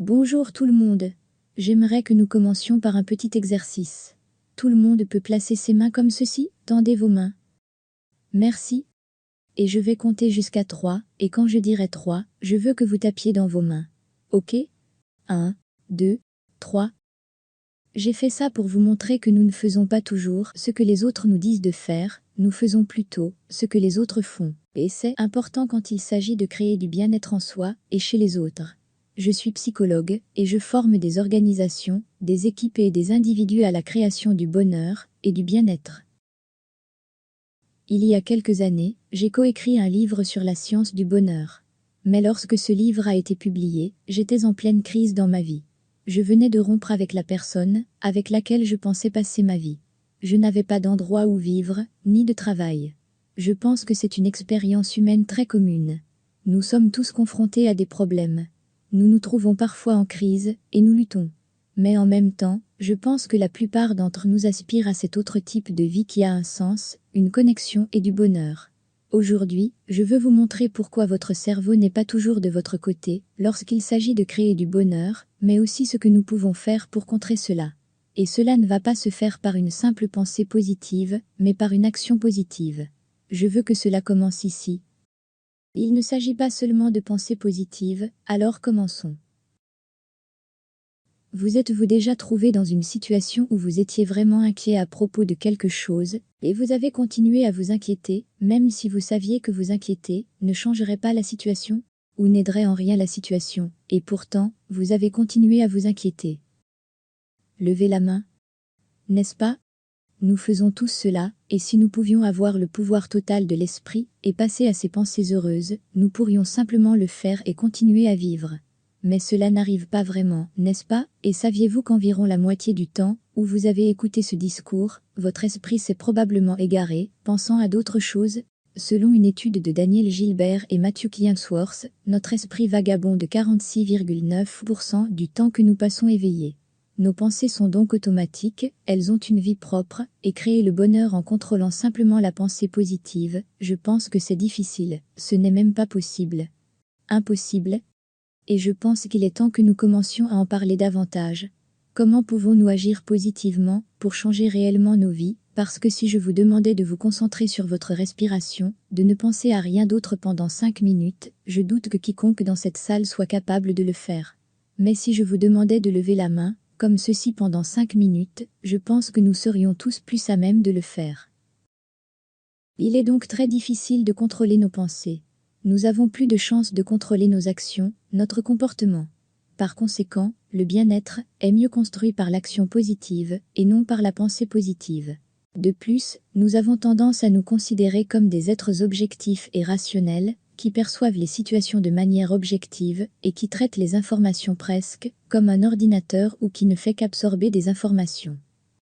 Bonjour tout le monde. J'aimerais que nous commencions par un petit exercice. Tout le monde peut placer ses mains comme ceci, tendez vos mains. Merci. Et je vais compter jusqu'à 3, et quand je dirai 3, je veux que vous tapiez dans vos mains. Ok? 1, 2, 3. J'ai fait ça pour vous montrer que nous ne faisons pas toujours ce que les autres nous disent de faire, nous faisons plutôt ce que les autres font. Et c'est important quand il s'agit de créer du bien-être en soi et chez les autres. Je suis psychologue et je forme des organisations, des équipes et des individus à la création du bonheur et du bien-être. Il y a quelques années, j'ai coécrit un livre sur la science du bonheur. Mais lorsque ce livre a été publié, j'étais en pleine crise dans ma vie. Je venais de rompre avec la personne avec laquelle je pensais passer ma vie. Je n'avais pas d'endroit où vivre, ni de travail. Je pense que c'est une expérience humaine très commune. Nous sommes tous confrontés à des problèmes. Nous nous trouvons parfois en crise, et nous luttons. Mais en même temps, je pense que la plupart d'entre nous aspirent à cet autre type de vie qui a un sens, une connexion et du bonheur. Aujourd'hui, je veux vous montrer pourquoi votre cerveau n'est pas toujours de votre côté lorsqu'il s'agit de créer du bonheur, mais aussi ce que nous pouvons faire pour contrer cela. Et cela ne va pas se faire par une simple pensée positive, mais par une action positive. Je veux que cela commence ici. Il ne s'agit pas seulement de pensée positive, alors commençons. Vous êtes-vous déjà trouvé dans une situation où vous étiez vraiment inquiet à propos de quelque chose, et vous avez continué à vous inquiéter, même si vous saviez que vous inquiéter ne changerait pas la situation, ou n'aiderait en rien la situation, et pourtant, vous avez continué à vous inquiéter. Levez la main. N'est-ce pas? Nous faisons tous cela, et si nous pouvions avoir le pouvoir total de l'esprit, et passer à ces pensées heureuses, nous pourrions simplement le faire et continuer à vivre. Mais cela n'arrive pas vraiment, n'est-ce pas? Et saviez-vous qu'environ la moitié du temps, où vous avez écouté ce discours, votre esprit s'est probablement égaré, pensant à d'autres choses? Selon une étude de Daniel Gilbert et Matthew Killingsworth, notre esprit vagabonde 46,9% du temps que nous passons éveillés. Nos pensées sont donc automatiques, elles ont une vie propre, et créer le bonheur en contrôlant simplement la pensée positive, je pense que c'est difficile, ce n'est même pas possible. Impossible. Et je pense qu'il est temps que nous commencions à en parler davantage. Comment pouvons-nous agir positivement pour changer réellement nos vies? Parce que si je vous demandais de vous concentrer sur votre respiration, de ne penser à rien d'autre pendant 5 minutes, je doute que quiconque dans cette salle soit capable de le faire. Mais si je vous demandais de lever la main, comme ceci pendant 5 minutes, je pense que nous serions tous plus à même de le faire. Il est donc très difficile de contrôler nos pensées. Nous avons plus de chances de contrôler nos actions, notre comportement. Par conséquent, le bien-être est mieux construit par l'action positive et non par la pensée positive. De plus, nous avons tendance à nous considérer comme des êtres objectifs et rationnels, qui perçoivent les situations de manière objective et qui traitent les informations presque comme un ordinateur ou qui ne fait qu'absorber des informations.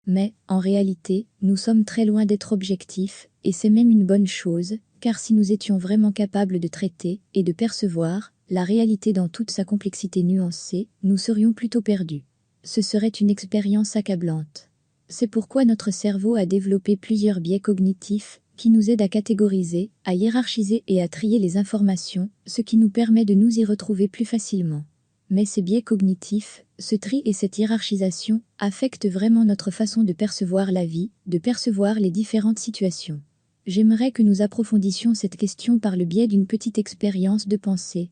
Mais, en réalité, nous sommes très loin d'être objectifs, et c'est même une bonne chose, car si nous étions vraiment capables de traiter et de percevoir la réalité dans toute sa complexité nuancée, nous serions plutôt perdus. Ce serait une expérience accablante. C'est pourquoi notre cerveau a développé plusieurs biais cognitifs qui nous aident à catégoriser, à hiérarchiser et à trier les informations, ce qui nous permet de nous y retrouver plus facilement. Mais ces biais cognitifs, ce tri et cette hiérarchisation, affectent vraiment notre façon de percevoir la vie, de percevoir les différentes situations. J'aimerais que nous approfondissions cette question par le biais d'une petite expérience de pensée.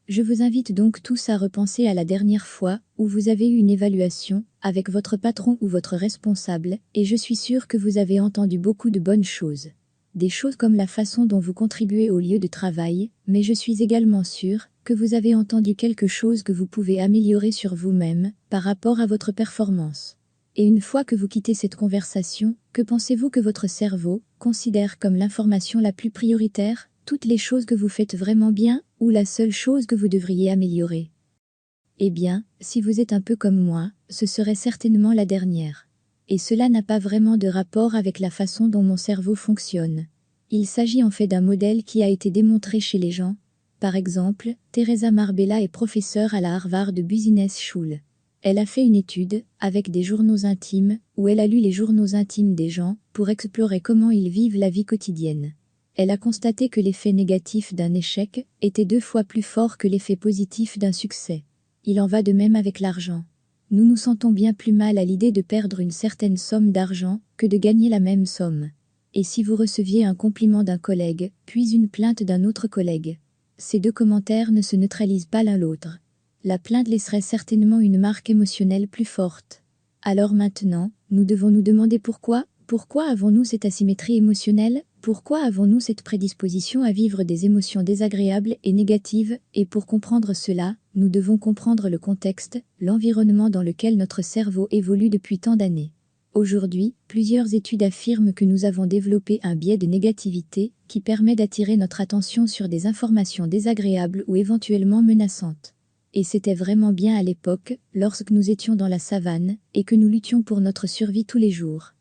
Je vous invite donc tous à repenser à la dernière fois où vous avez eu une évaluation avec votre patron ou votre responsable, et je suis sûre que vous avez entendu beaucoup de bonnes choses. Des choses comme la façon dont vous contribuez au lieu de travail, mais je suis également sûre que vous avez entendu quelque chose que vous pouvez améliorer sur vous-même par rapport à votre performance. Et une fois que vous quittez cette conversation, que pensez-vous que votre cerveau considère comme l'information la plus prioritaire? Toutes les choses que vous faites vraiment bien, ou la seule chose que vous devriez améliorer? Eh bien, si vous êtes un peu comme moi, ce serait certainement la dernière. Et cela n'a pas vraiment de rapport avec la façon dont mon cerveau fonctionne. Il s'agit en fait d'un modèle qui a été démontré chez les gens. Par exemple, Teresa Marbella est professeure à la Harvard Business School. Elle a fait une étude, avec des journaux intimes, où elle a lu les journaux intimes des gens, pour explorer comment ils vivent la vie quotidienne. Elle a constaté que l'effet négatif d'un échec était 2 fois plus fort que l'effet positif d'un succès. Il en va de même avec l'argent. Nous nous sentons bien plus mal à l'idée de perdre une certaine somme d'argent que de gagner la même somme. Et si vous receviez un compliment d'un collègue, puis une plainte d'un autre collègue? Ces deux commentaires ne se neutralisent pas l'un l'autre. La plainte laisserait certainement une marque émotionnelle plus forte. Alors maintenant, nous devons nous demander pourquoi. Pourquoi avons-nous cette asymétrie émotionnelle? Pourquoi avons-nous cette prédisposition à vivre des émotions désagréables et négatives? Et pour comprendre cela, nous devons comprendre le contexte, l'environnement dans lequel notre cerveau évolue depuis tant d'années. Aujourd'hui, plusieurs études affirment que nous avons développé un biais de négativité qui permet d'attirer notre attention sur des informations désagréables ou éventuellement menaçantes. Et c'était vraiment bien à l'époque, lorsque nous étions dans la savane, et que nous luttions pour notre survie tous les jours.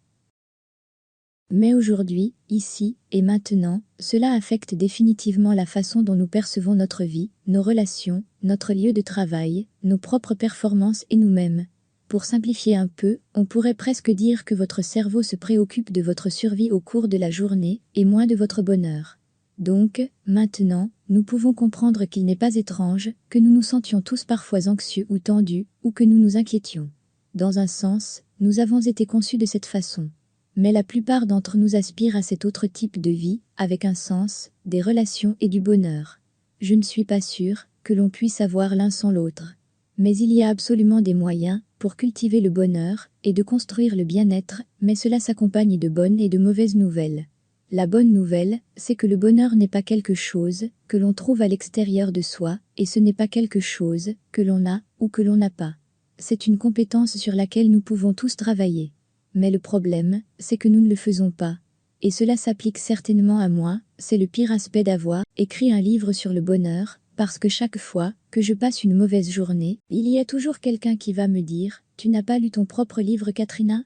Mais aujourd'hui, ici et maintenant, cela affecte définitivement la façon dont nous percevons notre vie, nos relations, notre lieu de travail, nos propres performances et nous-mêmes. Pour simplifier un peu, on pourrait presque dire que votre cerveau se préoccupe de votre survie au cours de la journée, et moins de votre bonheur. Donc, maintenant, nous pouvons comprendre qu'il n'est pas étrange que nous nous sentions tous parfois anxieux ou tendus, ou que nous nous inquiétions. Dans un sens, nous avons été conçus de cette façon. Mais la plupart d'entre nous aspirent à cet autre type de vie, avec un sens, des relations et du bonheur. Je ne suis pas sûre que l'on puisse avoir l'un sans l'autre. Mais il y a absolument des moyens pour cultiver le bonheur et de construire le bien-être, mais cela s'accompagne de bonnes et de mauvaises nouvelles. La bonne nouvelle, c'est que le bonheur n'est pas quelque chose que l'on trouve à l'extérieur de soi, et ce n'est pas quelque chose que l'on a ou que l'on n'a pas. C'est une compétence sur laquelle nous pouvons tous travailler. Mais le problème, c'est que nous ne le faisons pas. Et cela s'applique certainement à moi, c'est le pire aspect d'avoir écrit un livre sur le bonheur, parce que chaque fois que je passe une mauvaise journée, il y a toujours quelqu'un qui va me dire « Tu n'as pas lu ton propre livre, Katrina ?»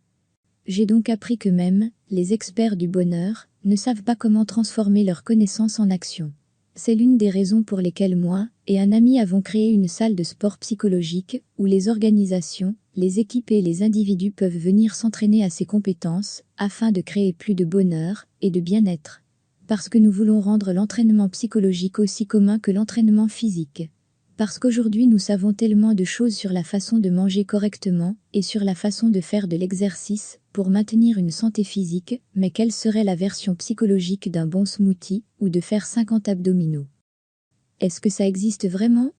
J'ai donc appris que même les experts du bonheur ne savent pas comment transformer leurs connaissances en action. C'est l'une des raisons pour lesquelles moi et un ami avons créé une salle de sport psychologique où les organisations, les équipes et les individus peuvent venir s'entraîner à ces compétences afin de créer plus de bonheur et de bien-être. Parce que nous voulons rendre l'entraînement psychologique aussi commun que l'entraînement physique. Parce qu'aujourd'hui nous savons tellement de choses sur la façon de manger correctement et sur la façon de faire de l'exercice pour maintenir une santé physique, mais quelle serait la version psychologique d'un bon smoothie ou de faire 50 abdominaux? Est-ce que ça existe vraiment?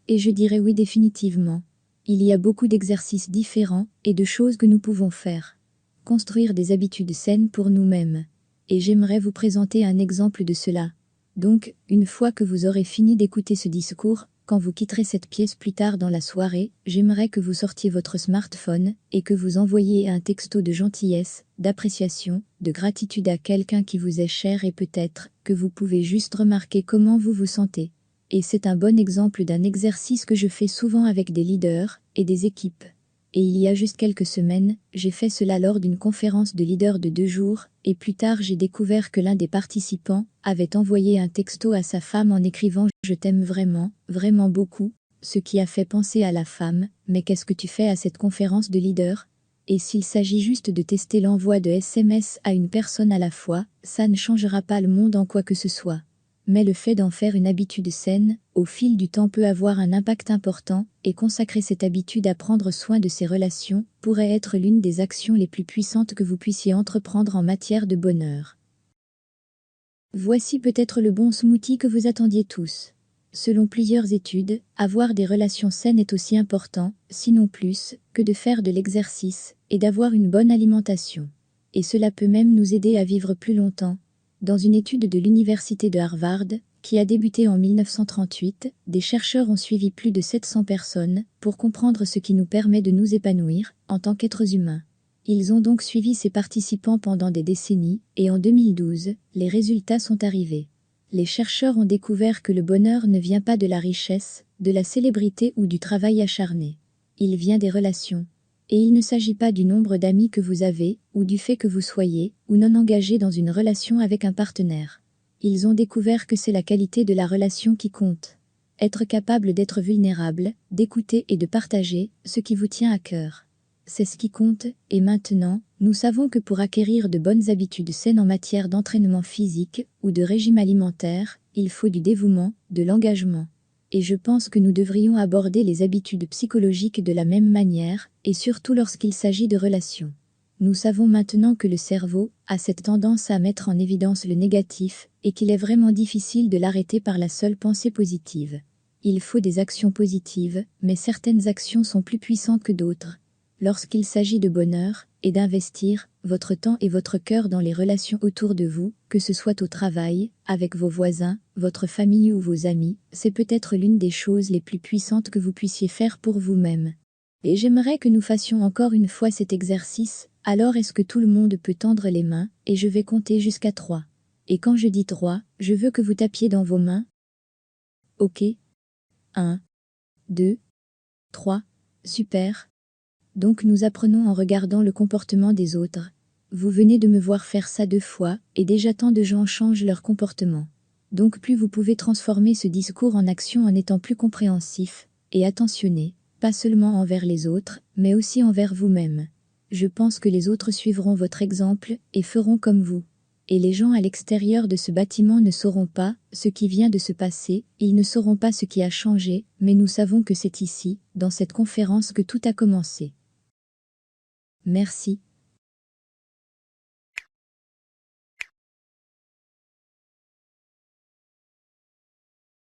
Et je dirais oui définitivement. Il y a beaucoup d'exercices différents et de choses que nous pouvons faire. Construire des habitudes saines pour nous-mêmes. Et j'aimerais vous présenter un exemple de cela. Donc, une fois que vous aurez fini d'écouter ce discours, quand vous quitterez cette pièce plus tard dans la soirée, j'aimerais que vous sortiez votre smartphone et que vous envoyiez un texto de gentillesse, d'appréciation, de gratitude à quelqu'un qui vous est cher et peut-être que vous pouvez juste remarquer comment vous vous sentez. Et c'est un bon exemple d'un exercice que je fais souvent avec des leaders et des équipes. Et il y a juste quelques semaines, j'ai fait cela lors d'une conférence de leaders de 2 jours, et plus tard j'ai découvert que l'un des participants avait envoyé un texto à sa femme en écrivant « Je t'aime vraiment, vraiment beaucoup », ce qui a fait penser à la femme « Mais qu'est-ce que tu fais à cette conférence de leaders ?» Et s'il s'agit juste de tester l'envoi de SMS à une personne à la fois, ça ne changera pas le monde en quoi que ce soit. Mais le fait d'en faire une habitude saine, au fil du temps peut avoir un impact important, et consacrer cette habitude à prendre soin de ses relations pourrait être l'une des actions les plus puissantes que vous puissiez entreprendre en matière de bonheur. Voici peut-être le bon smoothie que vous attendiez tous. Selon plusieurs études, avoir des relations saines est aussi important, sinon plus, que de faire de l'exercice et d'avoir une bonne alimentation. Et cela peut même nous aider à vivre plus longtemps. Dans une étude de l'université de Harvard, qui a débuté en 1938, des chercheurs ont suivi plus de 700 personnes pour comprendre ce qui nous permet de nous épanouir en tant qu'êtres humains. Ils ont donc suivi ces participants pendant des décennies, et en 2012, les résultats sont arrivés. Les chercheurs ont découvert que le bonheur ne vient pas de la richesse, de la célébrité ou du travail acharné. Il vient des relations. Et il ne s'agit pas du nombre d'amis que vous avez, ou du fait que vous soyez, ou non engagé dans une relation avec un partenaire. Ils ont découvert que c'est la qualité de la relation qui compte. Être capable d'être vulnérable, d'écouter et de partager ce qui vous tient à cœur. C'est ce qui compte, et maintenant, nous savons que pour acquérir de bonnes habitudes saines en matière d'entraînement physique ou de régime alimentaire, il faut du dévouement, de l'engagement. Et je pense que nous devrions aborder les habitudes psychologiques de la même manière, et surtout lorsqu'il s'agit de relations. Nous savons maintenant que le cerveau a cette tendance à mettre en évidence le négatif, et qu'il est vraiment difficile de l'arrêter par la seule pensée positive. Il faut des actions positives, mais certaines actions sont plus puissantes que d'autres. Lorsqu'il s'agit de bonheur, et d'investir votre temps et votre cœur dans les relations autour de vous, que ce soit au travail, avec vos voisins, votre famille ou vos amis, c'est peut-être l'une des choses les plus puissantes que vous puissiez faire pour vous-même. Et j'aimerais que nous fassions encore une fois cet exercice. Alors est-ce que tout le monde peut tendre les mains, et je vais compter jusqu'à 3. Et quand je dis 3, je veux que vous tapiez dans vos mains. Ok. 1, 2, 3. Super. Donc nous apprenons en regardant le comportement des autres. Vous venez de me voir faire ça 2 fois, et déjà tant de gens changent leur comportement. Donc plus vous pouvez transformer ce discours en action en étant plus compréhensif et attentionné, pas seulement envers les autres, mais aussi envers vous-même. Je pense que les autres suivront votre exemple et feront comme vous. Et les gens à l'extérieur de ce bâtiment ne sauront pas ce qui vient de se passer, ils ne sauront pas ce qui a changé, mais nous savons que c'est ici, dans cette conférence que tout a commencé. Merci.